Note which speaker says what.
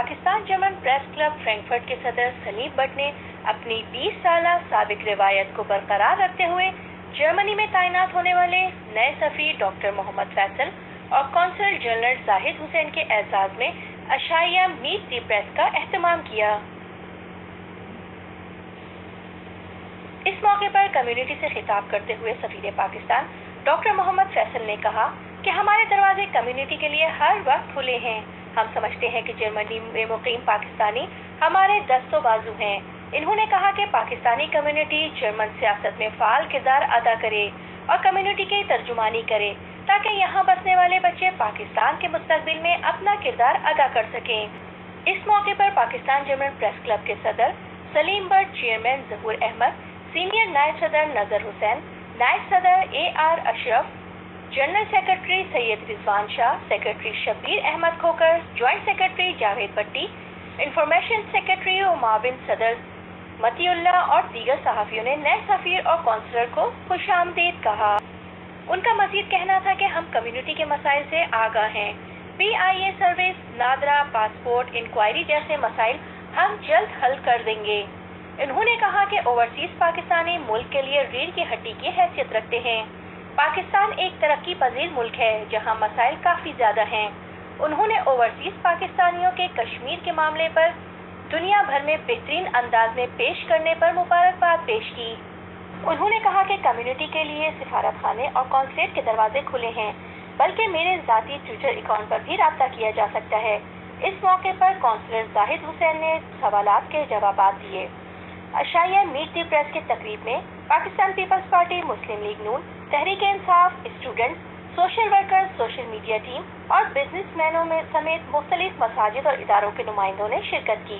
Speaker 1: Pakistan German press club Frankfurt के सदर Salim but ने अपनी 20 साल साबिक रिवायत को बरकरार रखते हुए जर्मनी में तैनात होने वाले नए सफीर डॉक्टर मोहम्मद फैसल और कौंसल जनरल जाहिद हुसैन के एजाज में अशाइया मीट दी प्रेस का एहतमाम किया। इस मौके पर कम्युनिटी से खिताब करते हुए सफीर पाकिस्तान डॉक्टर मोहम्मद फैसल ने कहा कि हमारे दरवाजे कम्युनिटी के लिए हर वक्त खुले हैं। हम समझते हैं कि जर्मनी में मुकीम पाकिस्तानी हमारे दस्तों बाजू हैं। इन्होंने कहा कि पाकिस्तानी कम्युनिटी जर्मन सियासत में फाल किरदार अदा करे और कम्युनिटी की तर्जुमानी करे ताकि यहाँ बसने वाले बच्चे पाकिस्तान के मुस्तकबिल में अपना किरदार अदा कर सकें। इस मौके पर पाकिस्तान जर्मन प्रेस क्लब के सदर सलीम बट, चेयरमैन जहूर अहमद, सीनियर नायब सदर नजर हुसैन, नायब सदर AR Ashraf, general secretary Syed Rizwan Shah, secretary Shabbir Ahmad Khokhar, joint secretary Javed Bhatti, information secretary और माविन सदर मतीउल्लाह और दीगर सहाफियों ने नए सफीर और कौंसलर को खुशामदीद कहा। उनका मजीद कहना था कि हम कम्युनिटी के मसाइल से आगाह हैं। PIA service, NADRA, passport, inquiry जैसे मसाइल हम जल्द हल कर देंगे। उन्होंने कहा कि ओवरसीज पाकिस्तानी मुल्क के लिए रीढ़ की हड्डी की हैसियत रखते हैं। पाकिस्तान एक तरक्की पजीर मुल्क है जहां मसाइल काफ़ी ज़्यादा हैं। उन्होंने ओवरसीज पाकिस्तानियों के कश्मीर के मामले पर दुनिया भर में बेहतरीन अंदाज में पेश करने पर मुबारकबाद पेश की। उन्होंने कहा कि कम्युनिटी के लिए सिफारत खाने और कॉन्सुलेट के दरवाजे खुले हैं, बल्कि मेरे ज़ाती ट्विटर अकाउंट पर भी रब्ता किया जा सकता है। इस मौके पर कौंसलर जाहिद हुसैन ने सवालात के जवाब दिए। अशाइया मीट दी प्रेस की तकरीब में Pakistan Peoples Party, Muslim League Noon, Tehreek e Insaf, students, social workers, social media team और बिजनेसमैनों में समेत मुख्तलिफ मसाजिद और इदारों के नुमाइंदों ने शिरकत की।